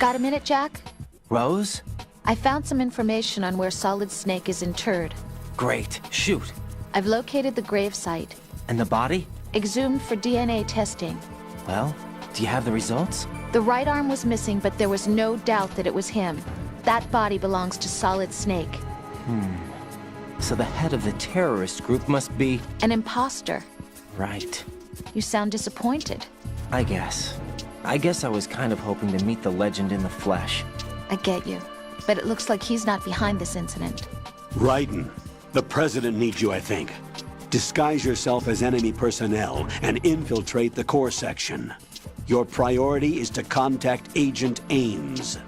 Got a minute, Jack? Rose? I found some information on where Solid Snake is interred. Great. Shoot. I've located the grave site. And the body? Exhumed for DNA testing. Well, do you have the results? The right arm was missing, but there was no doubt that it was him. That body belongs to Solid Snake. So the head of the terrorist group must be... An imposter. Right. You sound disappointed. I guess I was kind of hoping to meet the legend in the flesh. I get you. But it looks like he's not behind this incident. Raiden, the President needs you, I think. Disguise yourself as enemy personnel and infiltrate the core section. Your priority is to contact Agent Ames.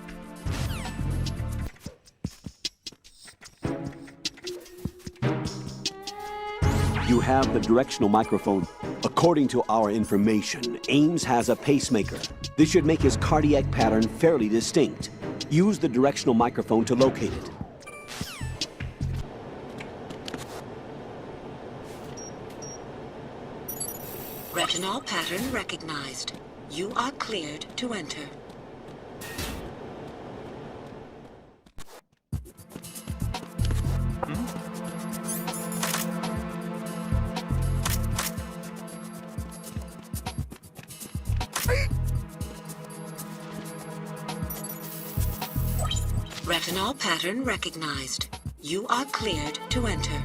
You have the directional microphone. According to our information, Ames has a pacemaker. This should make his cardiac pattern fairly distinct. Use the directional microphone to locate it. Retinol pattern recognized. You are cleared to enter. Retinol pattern recognized. You are cleared to enter.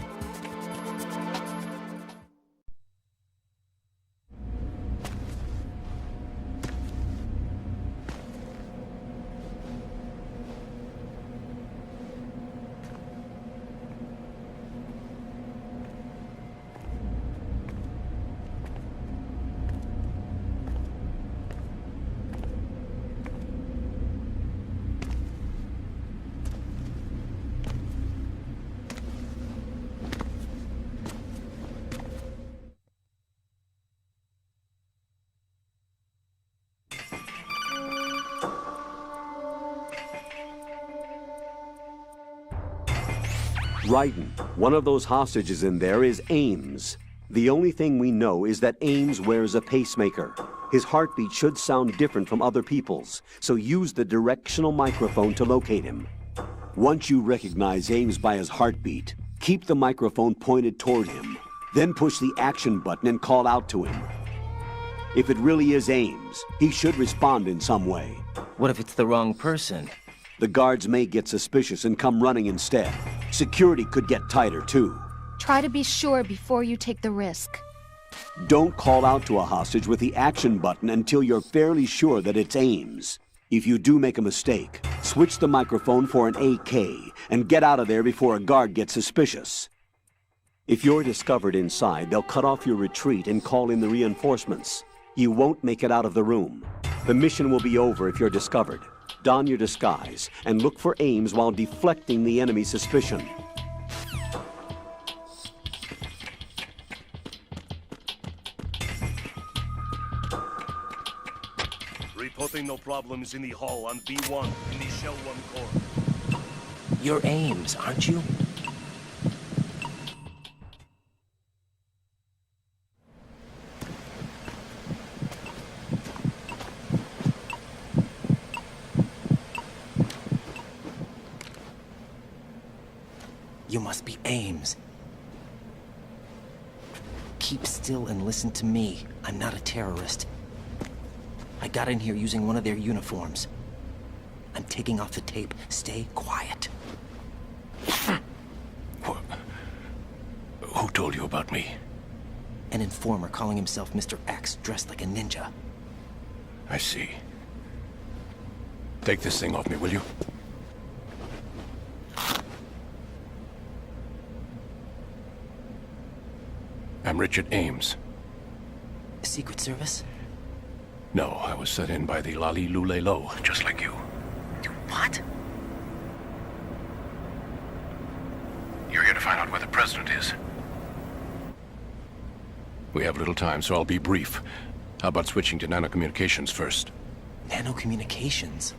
Raiden, one of those hostages in there is Ames. The only thing we know is that Ames wears a pacemaker. His heartbeat should sound different from other people's, so use the directional microphone to locate him. Once you recognize Ames by his heartbeat, keep the microphone pointed toward him. Then push the action button and call out to him. If it really is Ames, he should respond in some way. What if it's the wrong person? The guards may get suspicious and come running instead. Security could get tighter, too. Try to be sure before you take the risk. Don't call out to a hostage with the action button until you're fairly sure that it's Ames. If you do make a mistake, switch the microphone for an AK and get out of there before a guard gets suspicious. If you're discovered inside, they'll cut off your retreat and call in the reinforcements. You won't make it out of the room. The mission will be over if you're discovered. Don your disguise and look for Ames while deflecting the enemy's suspicion. Reporting no problems in the hall on B1 in the Shell 1 core. You're Ames, aren't you? You must be Ames. Keep still and listen to me. I'm not a terrorist. I got in here using one of their uniforms. I'm taking off the tape. Stay quiet. Who told you about me? An informer calling himself Mr. X, dressed like a ninja. I see. Take this thing off me, will you? I'm Richard Ames. Secret Service? No, I was sent in by the Lali Lule Lo, just like you. You what? You're here to find out where the president is. We have little time, so I'll be brief. How about switching to nanocommunications first? Nanocommunications?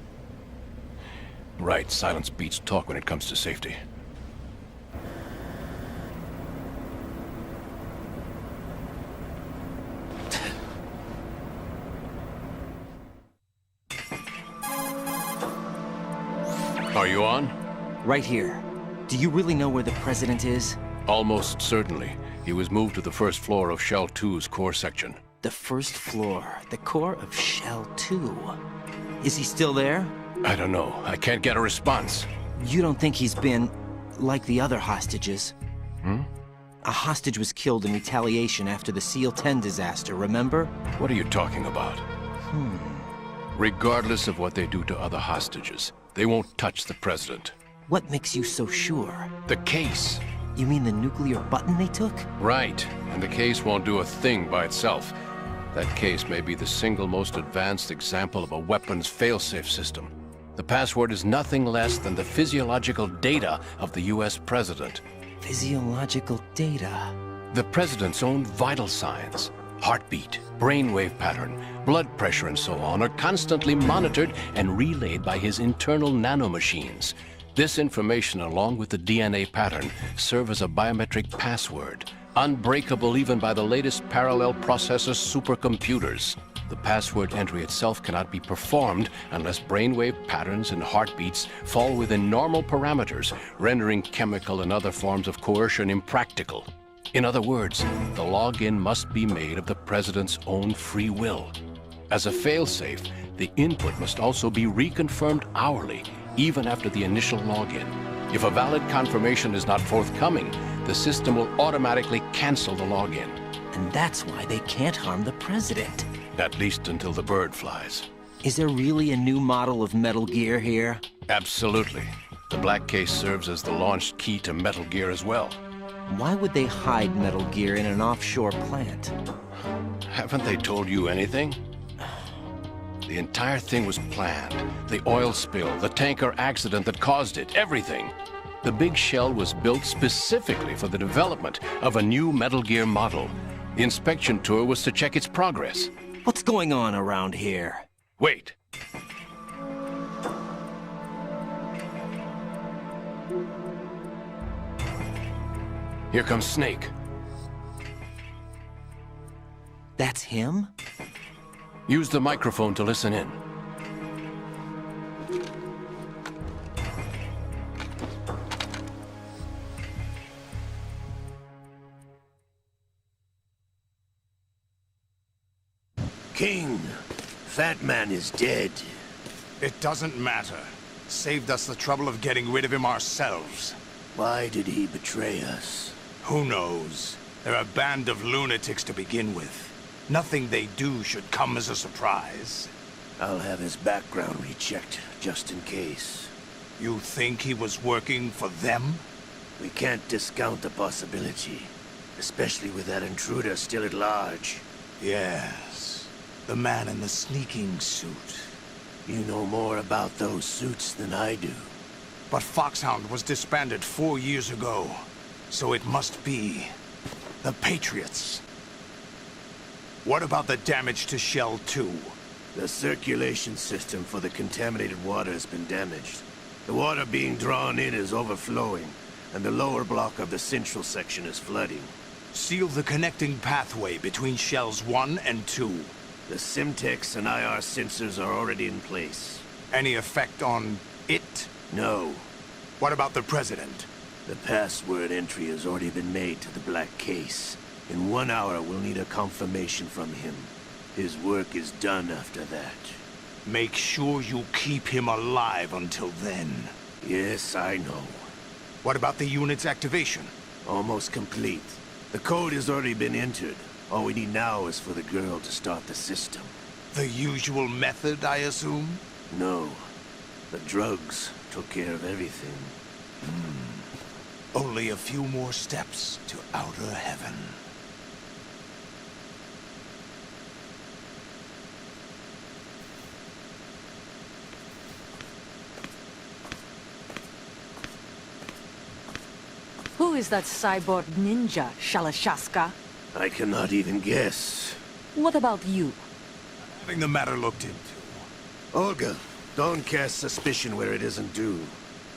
Right, silence beats talk when it comes to safety. you on? Right here. Do you really know where the president is? Almost certainly. He was moved to the first floor of Shell 2's core section. The first floor, the core of Shell 2. Is he still there? I don't know. I can't get a response. You don't think he's been like the other hostages? A hostage was killed in retaliation after the SEAL 10 disaster, remember? What are you talking about? Regardless of what they do to other hostages, they won't touch the president. What makes you so sure? The case. You mean the nuclear button they took? Right. And the case won't do a thing by itself. That case may be the single most advanced example of a weapons failsafe system. The password is nothing less than the physiological data of the US president. Physiological data? The president's own vital signs, heartbeat, brainwave pattern, blood pressure and so on are constantly monitored and relayed by his internal nanomachines. This information, along with the DNA pattern, serve as a biometric password, unbreakable even by the latest parallel processor supercomputers. The password entry itself cannot be performed unless brainwave patterns and heartbeats fall within normal parameters, rendering chemical and other forms of coercion impractical. In other words, the login must be made of the president's own free will. As a failsafe, the input must also be reconfirmed hourly, even after the initial login. If a valid confirmation is not forthcoming, the system will automatically cancel the login. And that's why they can't harm the president. At least until the bird flies. Is there really a new model of Metal Gear here? Absolutely. The black case serves as the launch key to Metal Gear as well. Why would they hide Metal Gear in an offshore plant? Haven't they told you anything? The entire thing was planned. The oil spill, the tanker accident that caused it, everything. The big shell was built specifically for the development of a new Metal Gear model. The inspection tour was to check its progress. What's going on around here? Wait. Here comes Snake. That's him? Use the microphone to listen in. King, Fat Man is dead. It doesn't matter. Saved us the trouble of getting rid of him ourselves. Why did he betray us? Who knows? They're a band of lunatics to begin with. Nothing they do should come as a surprise. I'll have his background rechecked, just in case. You think he was working for them? We can't discount the possibility. Especially with that intruder still at large. Yes. The man in the sneaking suit. You know more about those suits than I do. But Foxhound was disbanded 4 years ago. So it must be the Patriots. What about the damage to Shell 2? The circulation system for the contaminated water has been damaged. The water being drawn in is overflowing, and the lower block of the central section is flooding. Seal the connecting pathway between Shells 1 and 2. The Simtex and IR sensors are already in place. Any effect on it? No. What about the President? The password entry has already been made to the black case. In 1 hour, we'll need a confirmation from him. His work is done after that. Make sure you keep him alive until then. Yes, I know. What about the unit's activation? Almost complete. The code has already been entered. All we need now is for the girl to start the system. The usual method, I assume? No. The drugs took care of everything. Only a few more steps to outer heaven. Who is that cyborg ninja, Shalashaska? I cannot even guess. What about you? Having the matter looked into. Olga, don't cast suspicion where it isn't due.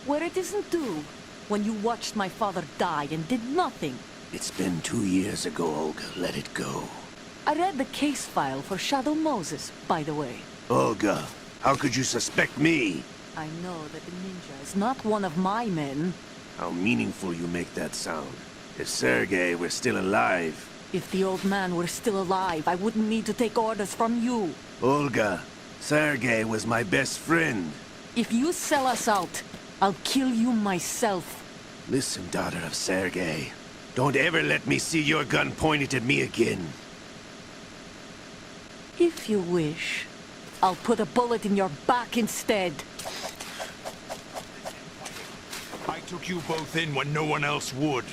Where it isn't due? When you watched my father die and did nothing. It's been 2 years ago, Olga. Let it go. I read the case file for Shadow Moses, by the way. Olga, how could you suspect me? I know that the ninja is not one of my men. How meaningful you make that sound. If Sergei were still alive... If the old man were still alive, I wouldn't need to take orders from you. Olga, Sergei was my best friend. If you sell us out, I'll kill you myself. Listen, daughter of Sergei. Don't ever let me see your gun pointed at me again. If you wish, I'll put a bullet in your back instead. I took you both in when no one else would.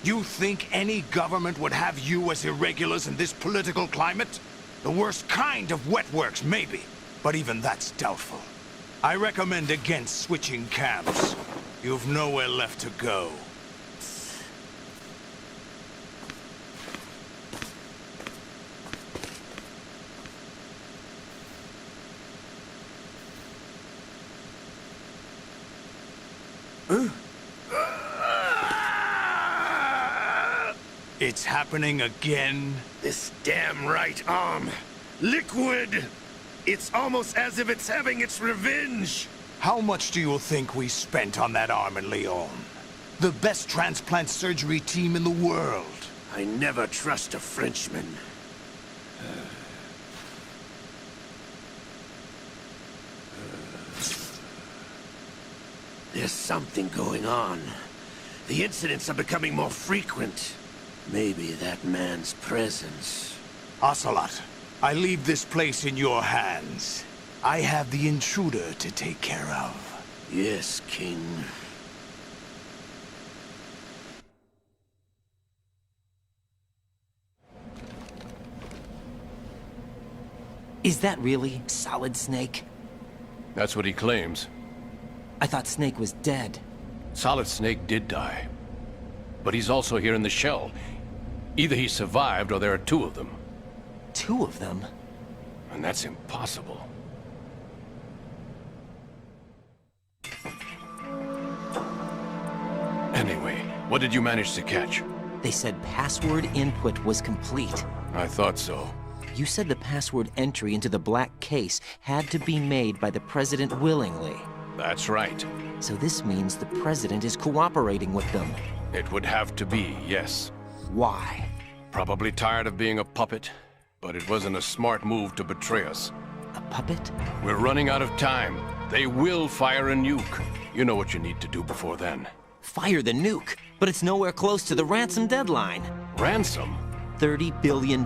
You think any government would have you as irregulars in this political climate? The worst kind of wet works, maybe. But even that's doubtful. I recommend against switching camps. You've nowhere left to go. It's happening again? This damn right arm. Liquid! It's almost as if it's having its revenge! How much do you think we spent on that arm in Lyon? The best transplant surgery team in the world. I never trust a Frenchman. There's something going on. The incidents are becoming more frequent. Maybe that man's presence. Ocelot, I leave this place in your hands. I have the intruder to take care of. Yes, King. Is that really Solid Snake? That's what he claims. I thought Snake was dead. Solid Snake did die. But he's also here in the shell. Either he survived or there are two of them. Two of them? And that's impossible. Anyway, what did you manage to catch? They said password input was complete. I thought so. You said the password entry into the black case had to be made by the President willingly. That's right. So this means the President is cooperating with them. It would have to be, yes. Why? Probably tired of being a puppet, but it wasn't a smart move to betray us. A puppet? We're running out of time. They will fire a nuke. You know what you need to do before then. Fire the nuke, but it's nowhere close to the ransom deadline. Ransom? $30 billion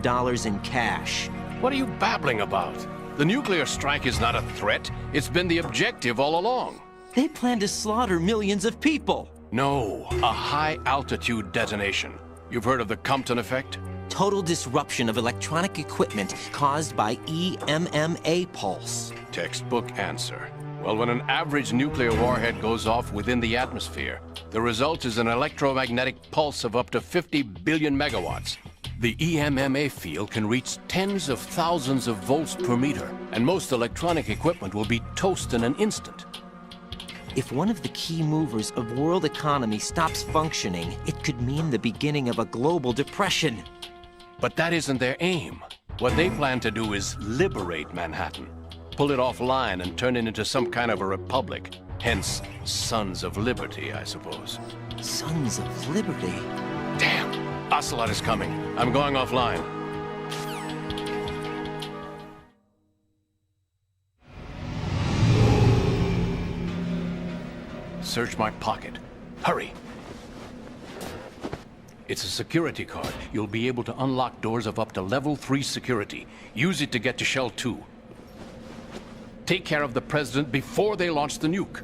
in cash. What are you babbling about? The nuclear strike is not a threat. It's been the objective all along. They plan to slaughter millions of people. No, a high-altitude detonation. You've heard of the Compton effect? Total disruption of electronic equipment caused by EMMA pulse. Textbook answer. Well, when an average nuclear warhead goes off within the atmosphere, the result is an electromagnetic pulse of up to 50 billion megawatts. The EMMA field can reach tens of thousands of volts per meter, and most electronic equipment will be toast in an instant. If one of the key movers of world economy stops functioning, it could mean the beginning of a global depression. But that isn't their aim. What they plan to do is liberate Manhattan. Pull it offline and turn it into some kind of a republic. Hence, Sons of Liberty, I suppose. Sons of Liberty? Damn! Ocelot is coming. I'm going offline. Search my pocket. Hurry! It's a security card. You'll be able to unlock doors of up to level 3 security. Use it to get to Shell 2. Take care of the President before they launch the nuke.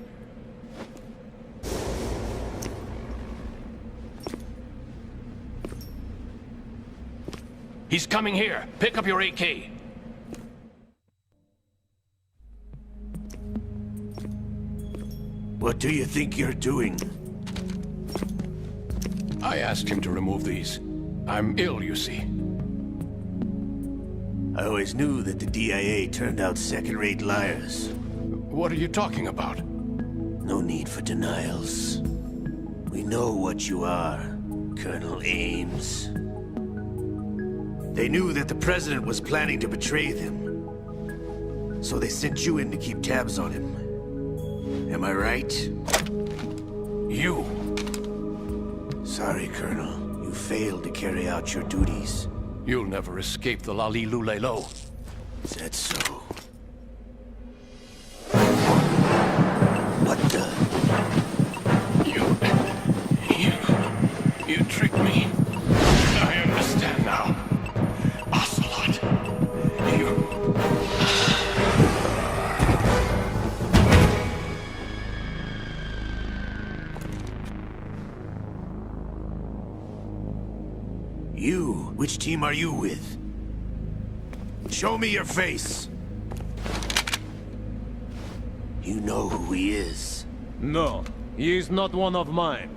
He's coming here. Pick up your AK. What do you think you're doing? I asked him to remove these. I'm ill, you see. I always knew that the DIA turned out second-rate liars. What are you talking about? No need for denials. We know what you are, Colonel Ames. They knew that the President was planning to betray them. So they sent you in to keep tabs on him. Am I right? You. Sorry, Colonel. You failed to carry out your duties. You'll never escape the Lali Lulelo. Is that so? What the? You tricked me. I understand now. Ocelot. You? Which team are you with? Show me your face! You know who he is. No, he is not one of mine.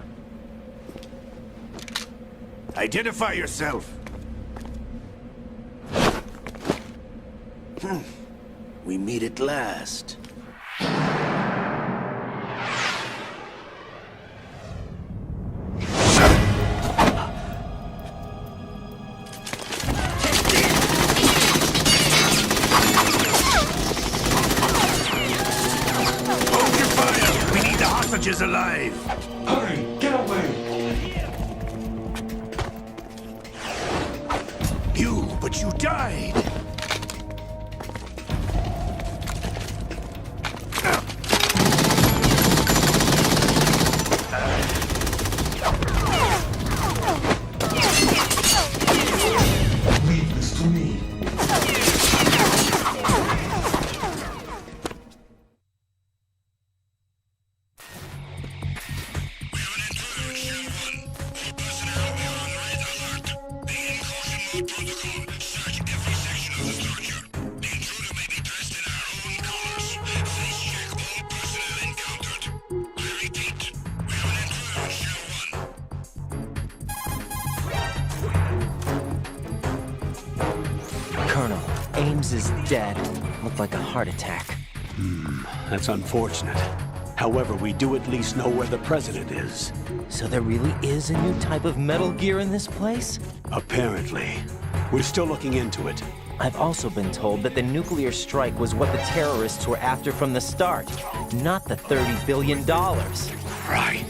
Identify yourself! We meet at last. Hold your fire! We need the hostages alive! Hurry, get away! But you died! Leave this to me. Colonel, Ames is dead. Looked like a heart attack. That's unfortunate. However, we do at least know where the president is. So there really is a new type of Metal Gear in this place? Apparently. We're still looking into it. I've also been told that the nuclear strike was what the terrorists were after from the start, not the $30 billion. Right.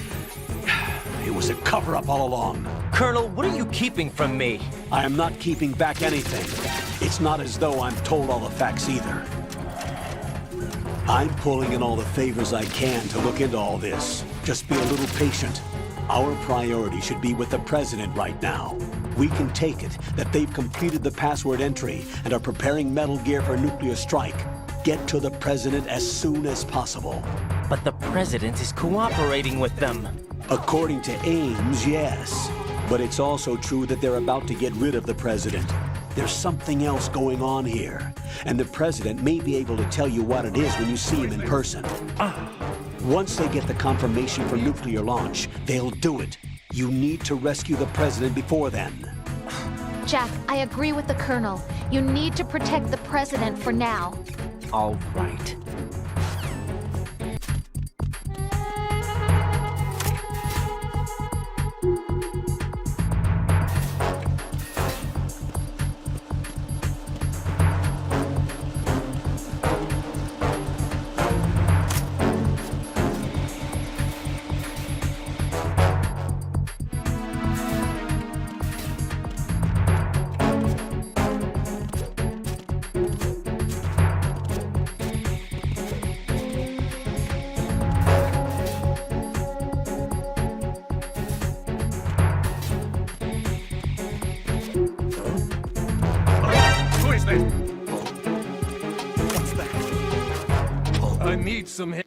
It was a cover-up all along. Colonel, what are you keeping from me? I am not keeping back anything. It's not as though I'm told all the facts either. I'm pulling in all the favors I can to look into all this. Just be a little patient. Our priority should be with the president right now. We can take it that they've completed the password entry and are preparing Metal Gear for nuclear strike. Get to the president as soon as possible. But the president is cooperating with them. According to Ames, yes. But it's also true that they're about to get rid of the president. There's something else going on here. And the president may be able to tell you what it is when you see him in person. Once they get the confirmation for nuclear launch, they'll do it. You need to rescue the president before then. Jack, I agree with the Colonel. You need to protect the President for now. All right. What's that? I need some help.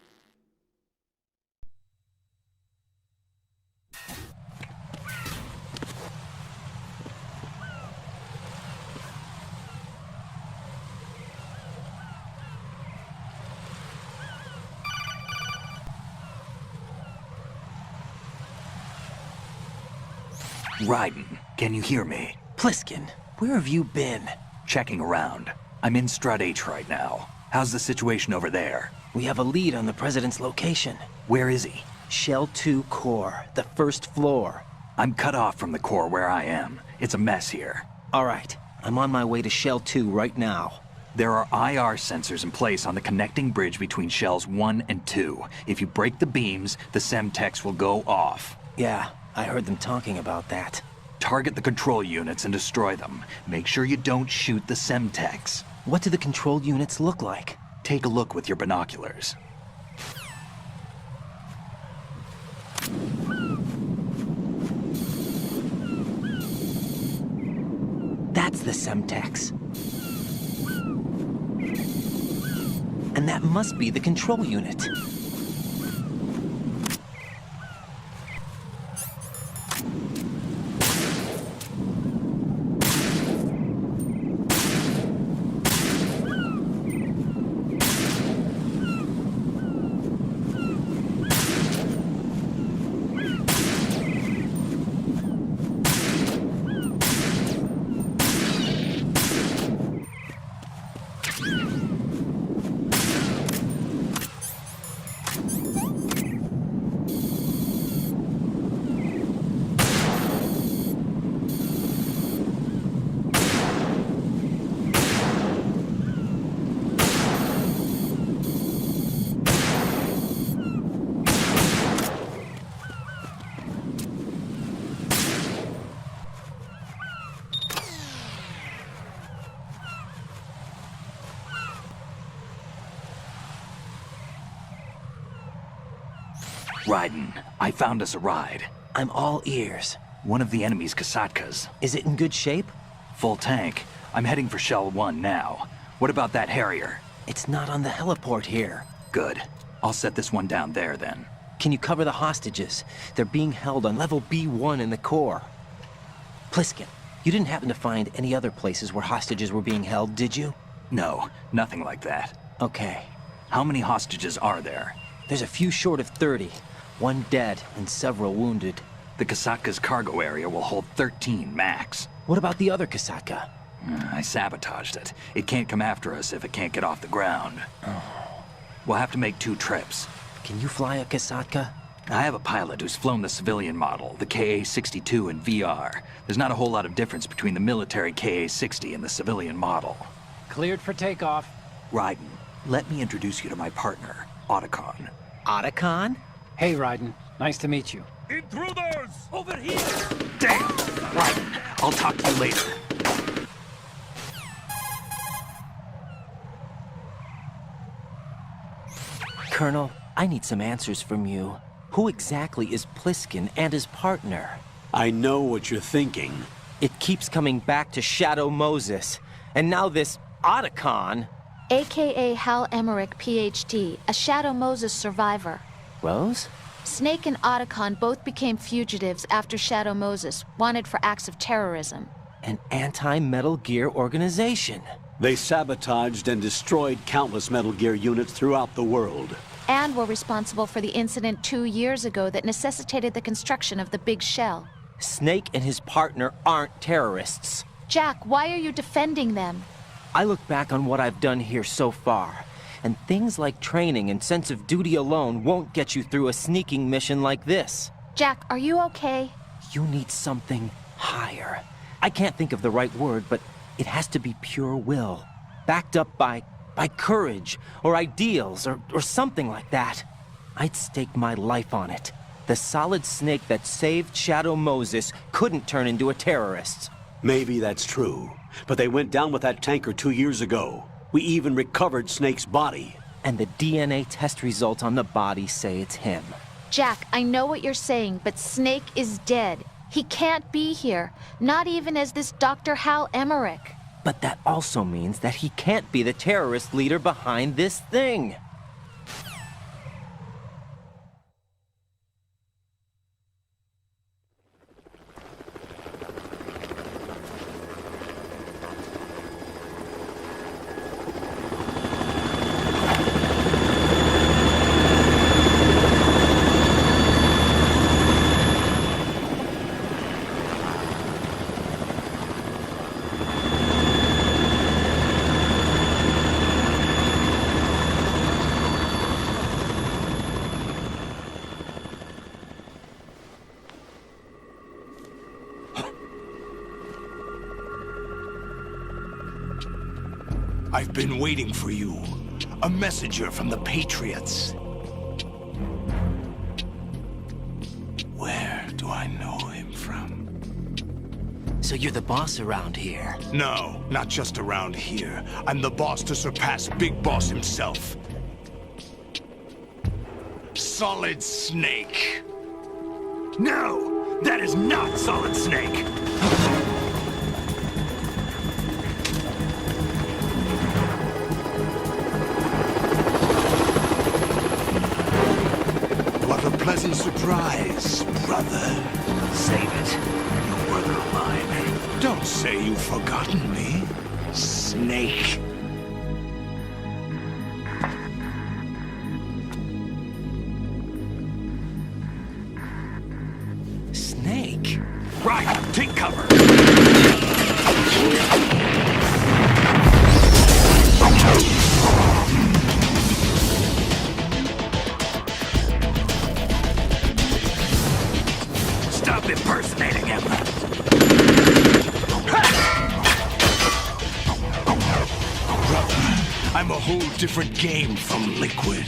Raiden, can you hear me? Pliskin, where have you been? Checking around. I'm in Strut H right now. How's the situation over there? We have a lead on the president's location. Where is he? Shell 2 core, the first floor. I'm cut off from the core where I am. It's a mess here. All right, I'm on my way to Shell 2 right now. There are IR sensors in place on the connecting bridge between shells 1 and 2. If you break the beams, the Semtex will go off. Yeah, I heard them talking about that. Target the control units and destroy them. Make sure you don't shoot the Semtex. What do the control units look like? Take a look with your binoculars. That's the Semtex. And that must be the control unit. Raiden, I found us a ride. I'm all ears. One of the enemy's Kasatkas. Is it in good shape? Full tank. I'm heading for Shell 1 now. What about that Harrier? It's not on the heliport here. Good. I'll set this one down there then. Can you cover the hostages? They're being held on level B1 in the core. Pliskin, you didn't happen to find any other places where hostages were being held, did you? No, nothing like that. Okay. How many hostages are there? There's a few short of 30. One dead and several wounded. The Kasatka's cargo area will hold 13 max. What about the other Kasatka? I sabotaged it. It can't come after us if it can't get off the ground. We'll have to make 2 trips. Can you fly a Kasatka? I have a pilot who's flown the civilian model, the KA-62 in VR. There's not a whole lot of difference between the military KA-60 and the civilian model. Cleared for takeoff. Raiden, let me introduce you to my partner, Otacon. Otacon? Hey, Raiden. Nice to meet you. Intruders! Over here! Damn! Raiden, I'll talk to you later. Colonel, I need some answers from you. Who exactly is Pliskin and his partner? I know what you're thinking. It keeps coming back to Shadow Moses. And now this Otacon. AKA Hal Emmerich, PhD, a Shadow Moses survivor. Rose? Snake and Otacon both became fugitives after Shadow Moses, wanted for acts of terrorism. An anti-Metal Gear organization. They sabotaged and destroyed countless Metal Gear units throughout the world. And were responsible for the incident 2 years ago that necessitated the construction of the Big Shell. Snake and his partner aren't terrorists. Jack, why are you defending them? I look back on what I've done here so far, and things like training and sense of duty alone won't get you through a sneaking mission like this. Jack, are you okay? You need something higher. I can't think of the right word, but it has to be pure will, backed up by courage, or ideals, or something like that. I'd stake my life on it. The solid Snake that saved Shadow Moses couldn't turn into a terrorist. Maybe that's true, but they went down with that tanker 2 years ago. We even recovered Snake's body. And the DNA test results on the body say it's him. Jack, I know what you're saying, but Snake is dead. He can't be here, not even as this Dr. Hal Emmerich. But that also means that he can't be the terrorist leader behind this thing. I've been waiting for you. A messenger from the Patriots. Where do I know him from? So you're the boss around here? No, not just around here. I'm the boss to surpass Big Boss himself. Solid Snake. No! That is not Solid Snake! What a pleasant surprise, brother. Save it. You brother of mine. Don't say you've forgotten me, Snake. Snake? Right, take cover! Stop impersonating him! Brother, I'm a whole different game from Liquid.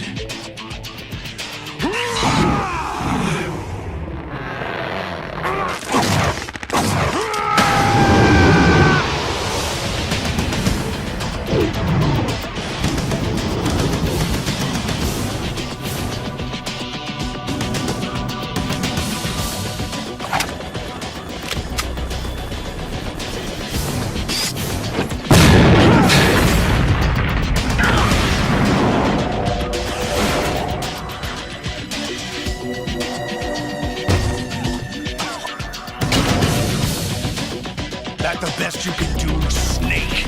That the best you can do, Snake?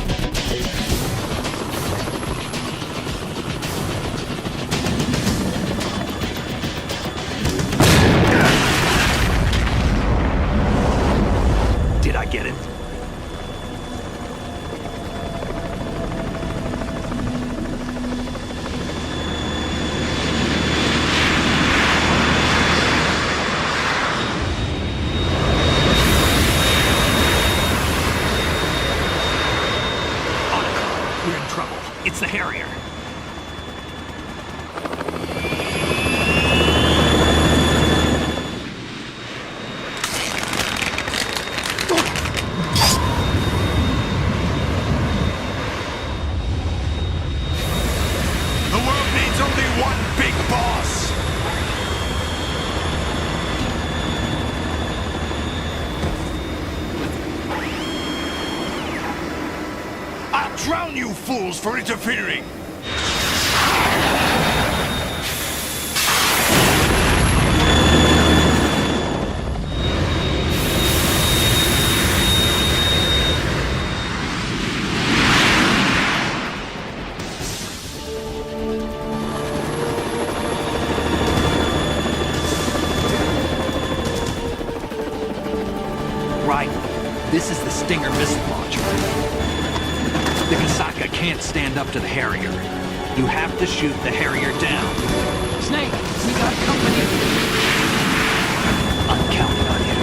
Did I get it? We're in trouble. It's the Harrier. The world needs only one big boss! I'll drown you fools for interfering! Right. This is the Stinger missile launcher. The Kasaka can't stand up to the Harrier. You have to shoot the Harrier down. Snake, we got company. I'm counting on you.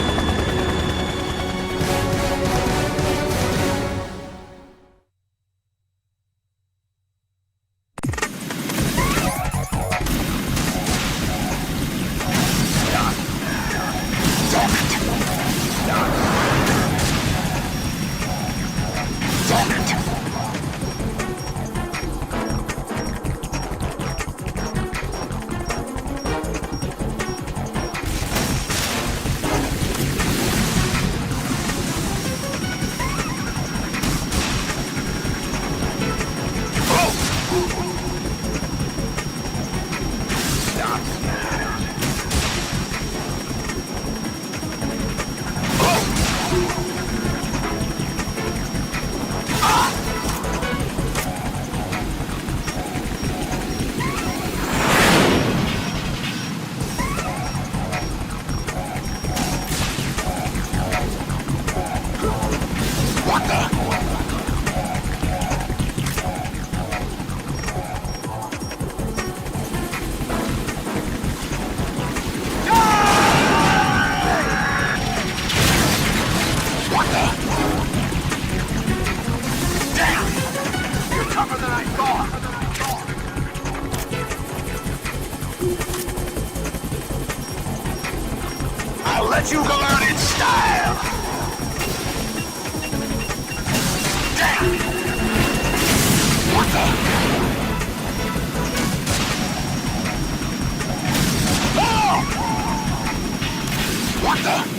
tougher than I thought. I'll let you learn in style. Damn! What the? Oh! What the?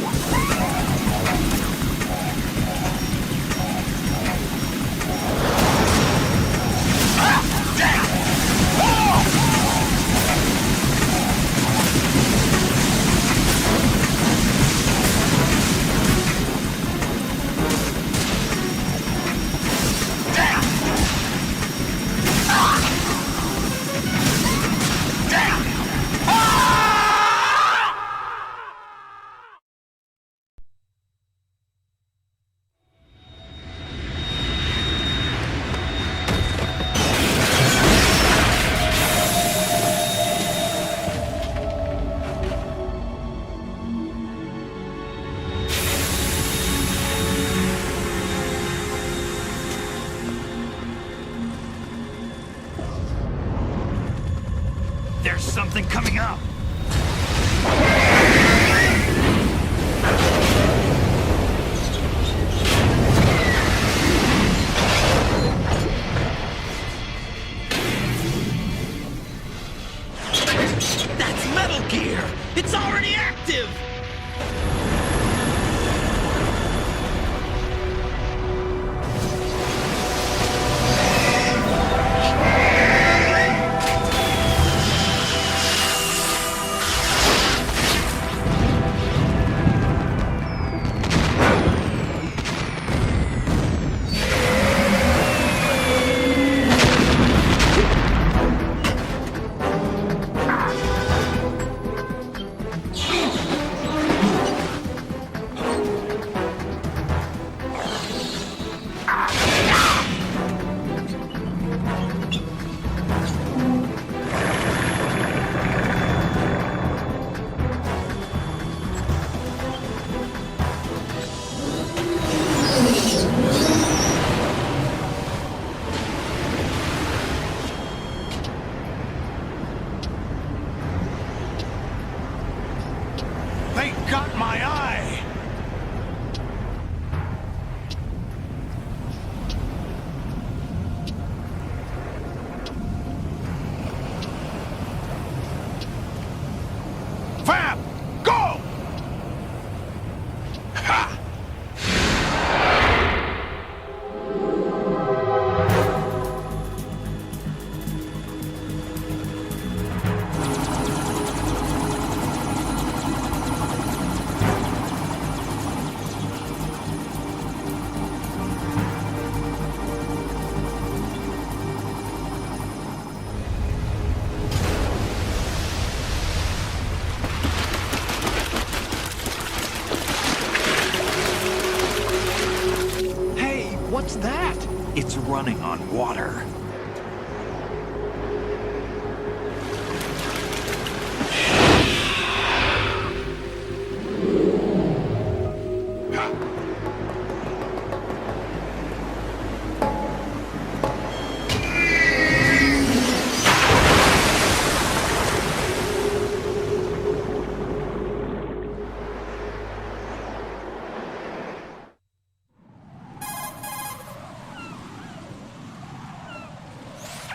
There's something coming up. That's Metal Gear! It's already active! They got my eye! Fab! Go! Ha! What's that? It's running on water.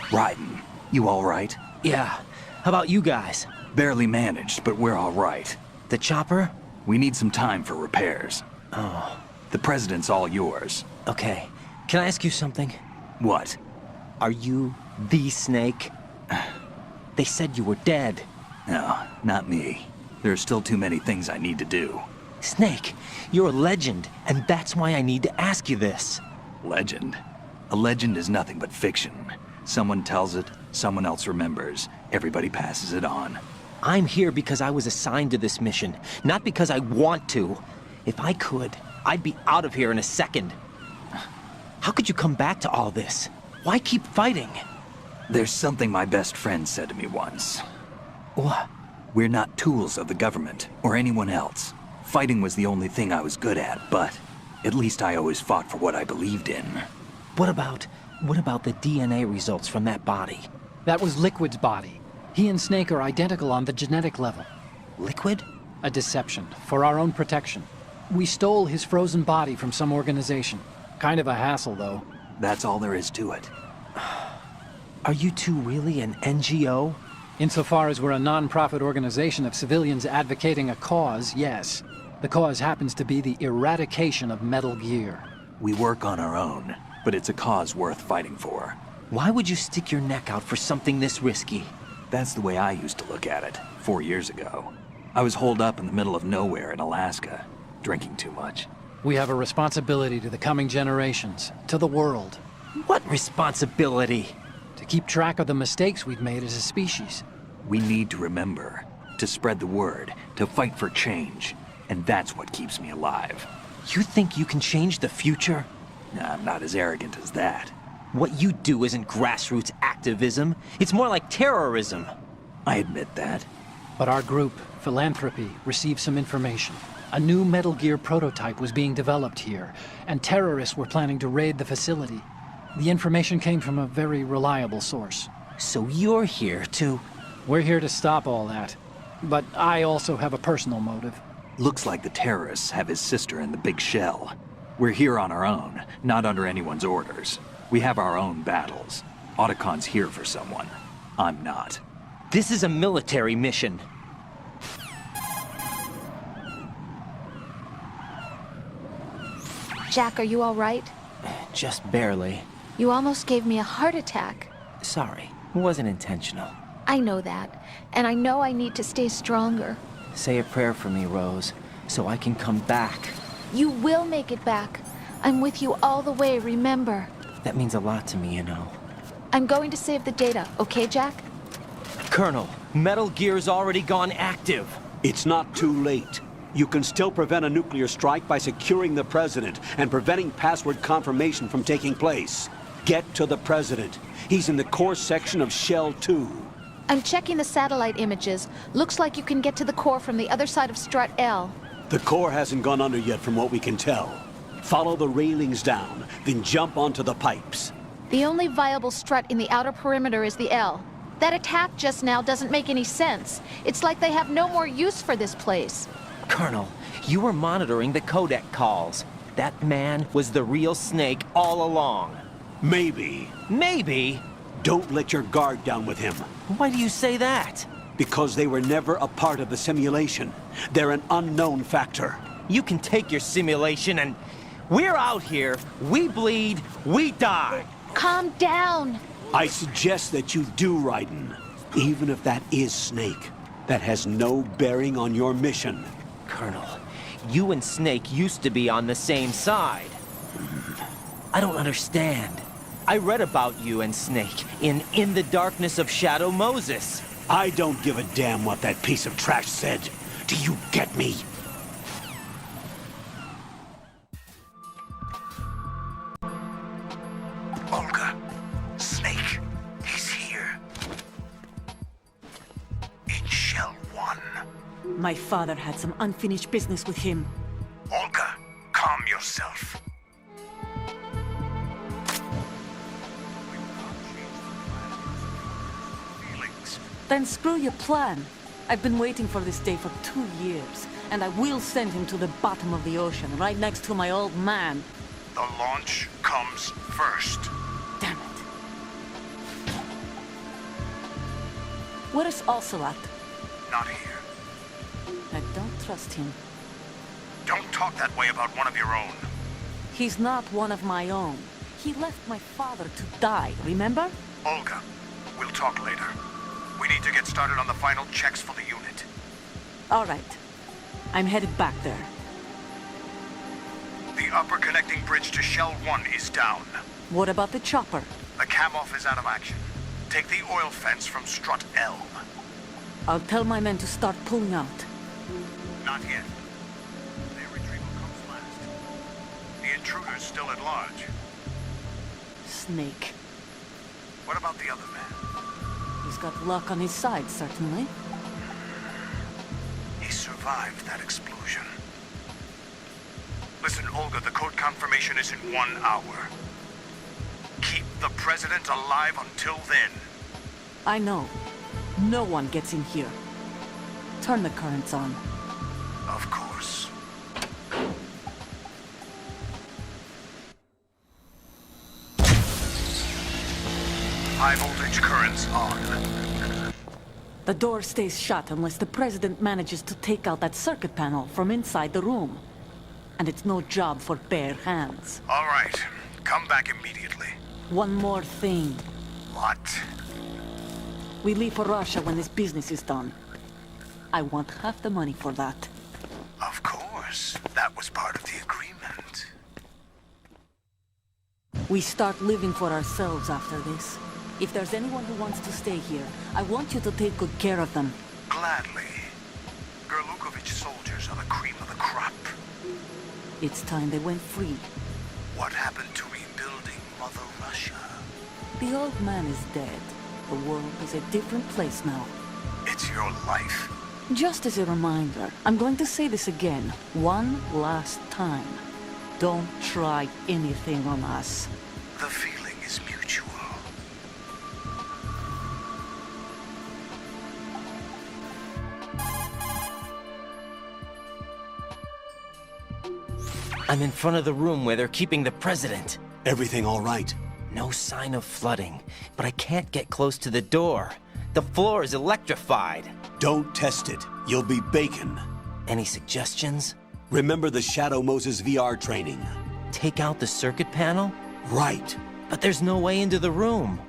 Raiden, you all right? Yeah. How about you guys? Barely managed, but we're all right. The chopper? We need some time for repairs. Oh. The president's all yours. Okay. Can I ask you something? What? Are you the Snake? They said you were dead. No, not me. There are still too many things I need to do. Snake, you're a legend, and that's why I need to ask you this. Legend? A legend is nothing but fiction. Someone tells it, someone else remembers. Everybody passes it on. I'm here because I was assigned to this mission, not because I want to. If I could, I'd be out of here in a second. How could you come back to all this? Why keep fighting? There's something my best friend said to me once. What? We're not tools of the government, or anyone else. Fighting was the only thing I was good at, but at least I always fought for what I believed in. What about What about the DNA results from that body? That was Liquid's body. He and Snake are identical on the genetic level. Liquid? A deception, for our own protection. We stole his frozen body from some organization. Kind of a hassle, though. That's all there is to it. Are you two really an NGO? Insofar as we're a non-profit organization of civilians advocating a cause, yes. The cause happens to be the eradication of Metal Gear. We work on our own, but it's a cause worth fighting for. Why would you stick your neck out for something this risky? That's the way I used to look at it, 4 years ago. I was holed up in the middle of nowhere in Alaska, drinking too much. We have a responsibility to the coming generations, to the world. What responsibility? To keep track of the mistakes we've made as a species. We need to remember, to spread the word, to fight for change. And that's what keeps me alive. You think you can change the future? Nah, I'm not as arrogant as that. What you do isn't grassroots activism. It's more like terrorism. I admit that. But our group, Philanthropy, received some information. A new Metal Gear prototype was being developed here, and terrorists were planning to raid the facility. The information came from a very reliable source. So you're here to... We're here to stop all that. But I also have a personal motive. Looks like the terrorists have his sister in the big shell. We're here on our own, not under anyone's orders. We have our own battles. Otacon's here for someone. I'm not. This is a military mission. Jack, are you all right? Just barely. You almost gave me a heart attack. Sorry, it wasn't intentional. I know that, and I know I need to stay stronger. Say a prayer for me, Rose, so I can come back. You will make it back. I'm with you all the way, remember? That means a lot to me, you know. I'm going to save the data, okay, Jack? Colonel, Metal Gear's already gone active. It's not too late. You can still prevent a nuclear strike by securing the President and preventing password confirmation from taking place. Get to the President. He's in the core section of Shell 2. I'm checking the satellite images. Looks like you can get to the core from the other side of Strut L. The core hasn't gone under yet from what we can tell. Follow the railings down, then jump onto the pipes. The only viable strut in the outer perimeter is the L. That attack just now doesn't make any sense. It's like they have no more use for this place. Colonel, you were monitoring the codec calls. That man was the real Snake all along. Maybe. Maybe? Don't let your guard down with him. Why do you say that? Because they were never a part of the simulation. They're an unknown factor. You can take your simulation and... We're out here, we bleed, we die. Calm down. I suggest that you do, Raiden. Even if that is Snake. That has no bearing on your mission. Colonel, you and Snake used to be on the same side. I don't understand. I read about you and Snake in the Darkness of Shadow Moses. I don't give a damn what that piece of trash said. Do you get me? Olga, Snake, he's here. In Shell 1. My father had some unfinished business with him. Olga, calm yourself. Then screw your plan. I've been waiting for this day for 2 years, and I will send him to the bottom of the ocean, right next to my old man. The launch comes first. Damn it. Where is Ocelot? Not here. I don't trust him. Don't talk that way about one of your own. He's not one of my own. He left my father to die, remember? Olga, we'll talk later. We need to get started on the final checks for the unit. All right. I'm headed back there. The upper connecting bridge to Shell 1 is down. What about the chopper? The cam-off is out of action. Take the oil fence from Strut L. I'll tell my men to start pulling out. Not yet. Their retrieval comes last. The intruder's still at large. Snake. What about the other man? He's got luck on his side, certainly. He survived that explosion. Listen, Olga, the code confirmation is in 1 hour. Keep the president alive until then. I know. No one gets in here. Turn the currents on. Of course. High voltage currents on. The door stays shut unless the president manages to take out that circuit panel from inside the room. And it's no job for bare hands. All right. Come back immediately. One more thing. What? We leave for Russia when this business is done. I want half the money for that. Of course. That was part of the agreement. We start living for ourselves after this. If there's anyone who wants to stay here, I want you to take good care of them. Gladly. Gerlukovich soldiers are the cream of the crop. It's time they went free. What happened to rebuilding Mother Russia? The old man is dead. The world is a different place now. It's your life. Just as a reminder, I'm going to say this again, one last time. Don't try anything on us. The feeling is mutual. I'm in front of the room where they're keeping the president. Everything all right? No sign of flooding, but I can't get close to the door. The floor is electrified. Don't test it. You'll be bacon. Any suggestions? Remember the Shadow Moses VR training. Take out the circuit panel? Right. But there's no way into the room.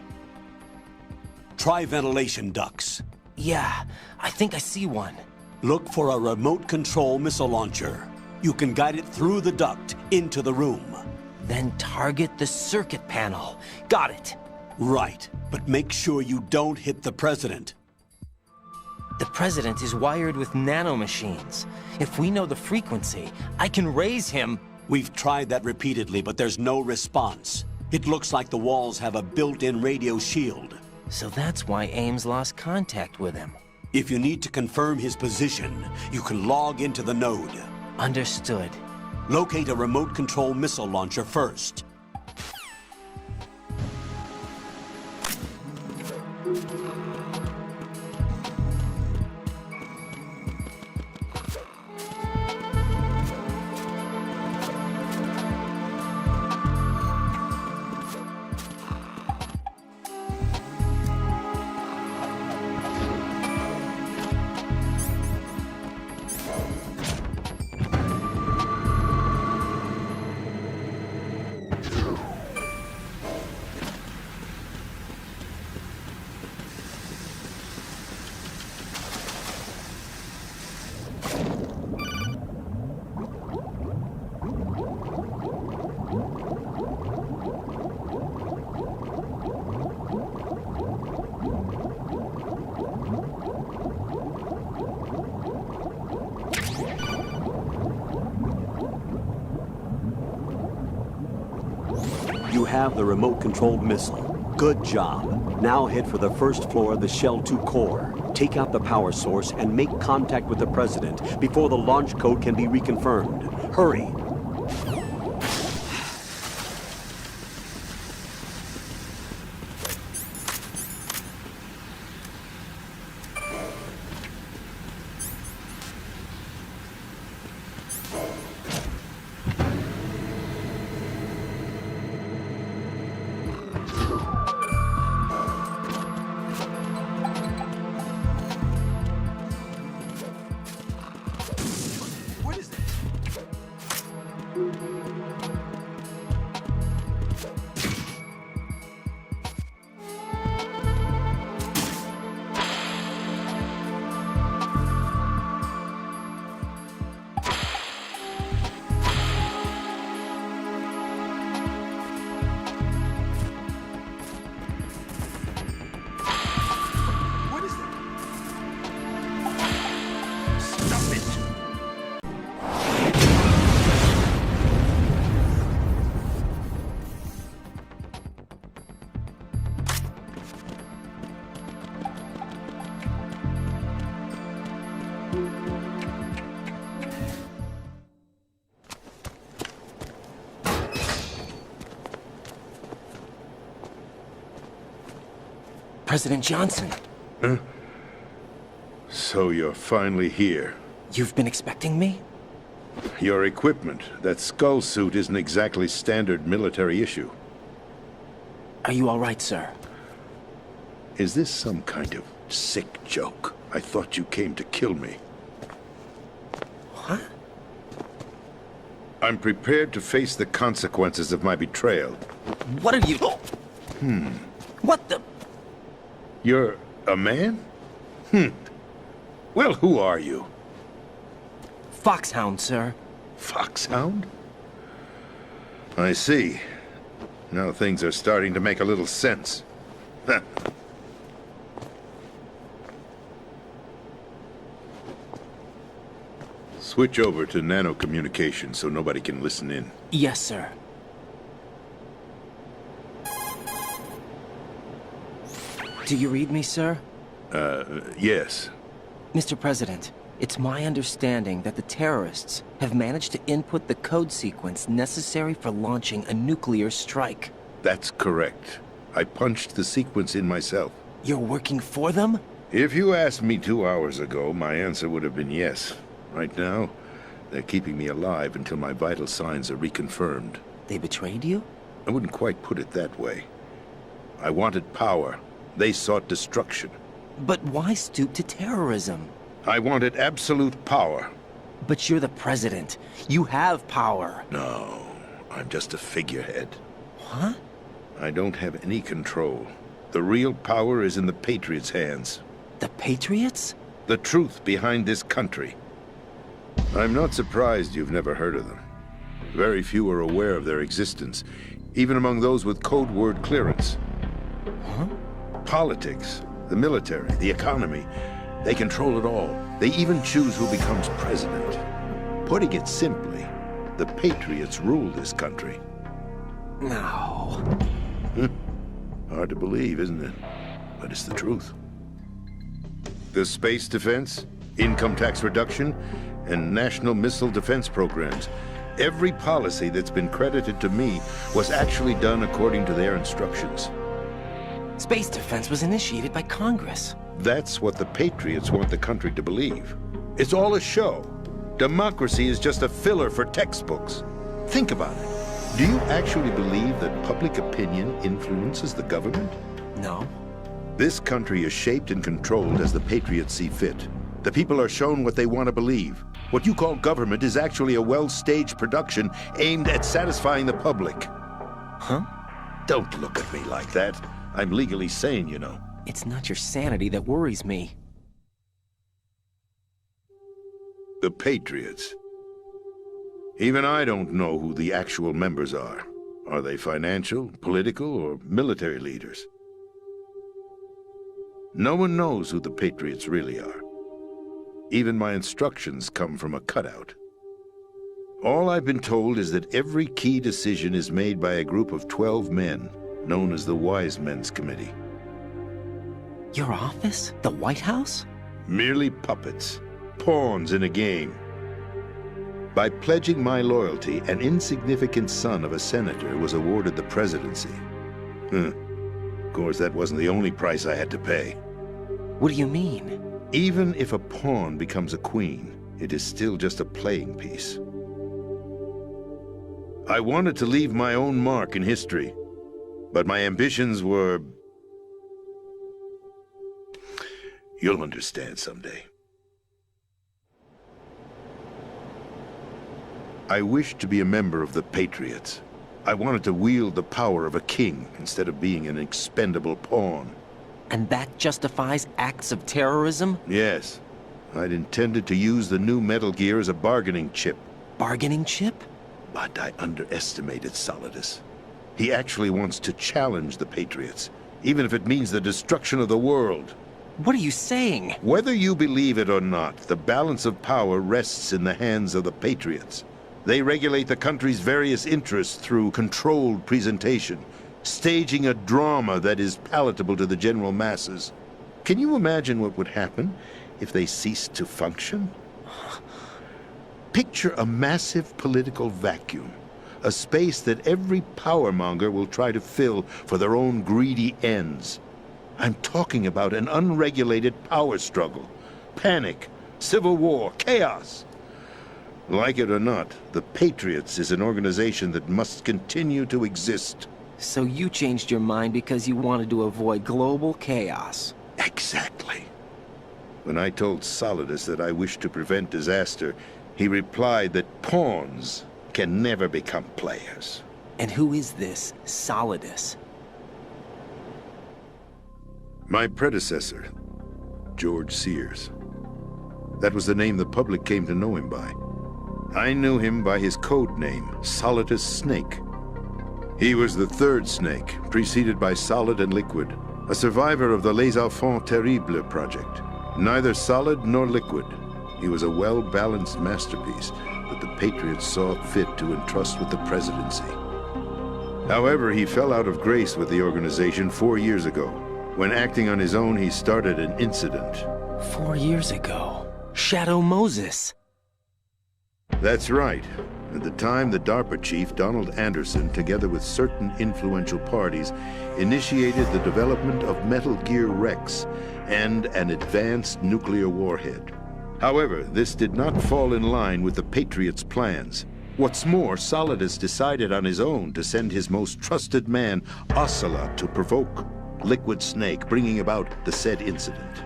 Try ventilation ducts. Yeah, I think I see one. Look for a remote control missile launcher. You can guide it through the duct into the room. Then target the circuit panel. Got it. Right, but make sure you don't hit the president. The president is wired with nanomachines. If we know the frequency, I can raise him. We've tried that repeatedly, but there's no response. It looks like the walls have a built-in radio shield. So that's why Ames lost contact with him. If you need to confirm his position, you can log into the node. Understood. Locate a remote control missile launcher first. You have the remote-controlled missile. Good job. Now head for the first floor of the Shell 2 core. Take out the power source and make contact with the president before the launch code can be reconfirmed. Hurry. President Johnson. Huh? So you're finally here. You've been expecting me? Your equipment, that skull suit, isn't exactly standard military issue. Are you all right, sir? Is this some kind of sick joke? I thought you came to kill me. What? I'm prepared to face the consequences of my betrayal. What are you... What the... You're a man? Well, who are you? Foxhound, sir. Foxhound? I see. Now things are starting to make a little sense. Switch over to nano-communication so nobody can listen in. Yes, sir. Do you read me, sir? Yes. Mr. President, it's my understanding that the terrorists have managed to input the code sequence necessary for launching a nuclear strike. That's correct. I punched the sequence in myself. You're working for them? If you asked me 2 hours ago, my answer would have been yes. Right now, they're keeping me alive until my vital signs are reconfirmed. They betrayed you? I wouldn't quite put it that way. I wanted power. They sought destruction. But why stoop to terrorism? I wanted absolute power. But you're the president. You have power. No, I'm just a figurehead. Huh? I don't have any control. The real power is in the Patriots' hands. The Patriots? The truth behind this country. I'm not surprised you've never heard of them. Very few are aware of their existence, even among those with code word clearance. Huh? Politics, the military, the economy, they control it all. They even choose who becomes president. Putting it simply, the Patriots rule this country. No. Hard to believe, isn't it? But it's the truth. The space defense, income tax reduction, and national missile defense programs. Every policy that's been credited to me was actually done according to their instructions. Space defense was initiated by Congress. That's what the Patriots want the country to believe. It's all a show. Democracy is just a filler for textbooks. Think about it. Do you actually believe that public opinion influences the government? No. This country is shaped and controlled as the Patriots see fit. The people are shown what they want to believe. What you call government is actually a well-staged production aimed at satisfying the public. Huh? Don't look at me like that. I'm legally sane, you know. It's not your sanity that worries me. The Patriots. Even I don't know who the actual members are. Are they financial, political, or military leaders? No one knows who the Patriots really are. Even my instructions come from a cutout. All I've been told is that every key decision is made by a group of 12 men, known as the Wise Men's Committee. Your office? The White House? Merely puppets, pawns in a game. By pledging my loyalty, an insignificant son of a senator was awarded the presidency. Of course, that wasn't the only price I had to pay. What do you mean? Even if a pawn becomes a queen, it is still just a playing piece. I wanted to leave my own mark in history, but my ambitions were... You'll understand someday. I wished to be a member of the Patriots. I wanted to wield the power of a king instead of being an expendable pawn. And that justifies acts of terrorism? Yes. I'd intended to use the new Metal Gear as a bargaining chip. Bargaining chip? But I underestimated Solidus. He actually wants to challenge the Patriots, even if it means the destruction of the world. What are you saying? Whether you believe it or not, the balance of power rests in the hands of the Patriots. They regulate the country's various interests through controlled presentation, staging a drama that is palatable to the general masses. Can you imagine what would happen if they ceased to function? Picture a massive political vacuum, a space that every powermonger will try to fill for their own greedy ends. I'm talking about an unregulated power struggle. Panic, civil war, chaos. Like it or not, the Patriots is an organization that must continue to exist. So you changed your mind because you wanted to avoid global chaos. Exactly. When I told Solidus that I wished to prevent disaster, he replied that pawns can never become players. And who is this Solidus? My predecessor, George Sears. That was the name the public came to know him by. I knew him by his code name, Solidus Snake. He was the third snake, preceded by Solid and Liquid, a survivor of the Les Enfants Terribles project. Neither solid nor liquid, he was a well-balanced masterpiece that the Patriots saw fit to entrust with the presidency. However, he fell out of grace with the organization 4 years ago. When acting on his own, he started an incident. 4 years ago? Shadow Moses! That's right. At the time, the DARPA chief, Donald Anderson, together with certain influential parties, initiated the development of Metal Gear Rex and an advanced nuclear warhead. However, this did not fall in line with the Patriots' plans. What's more, Solidus decided on his own to send his most trusted man, Ocelot, to provoke Liquid Snake, bringing about the said incident.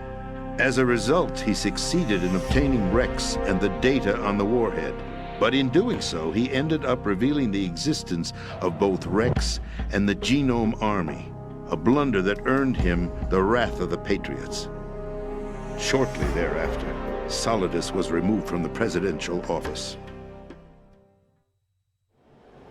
As a result, he succeeded in obtaining Rex and the data on the warhead. But in doing so, he ended up revealing the existence of both Rex and the Genome Army, a blunder that earned him the wrath of the Patriots. Shortly thereafter, Solidus was removed from the presidential office.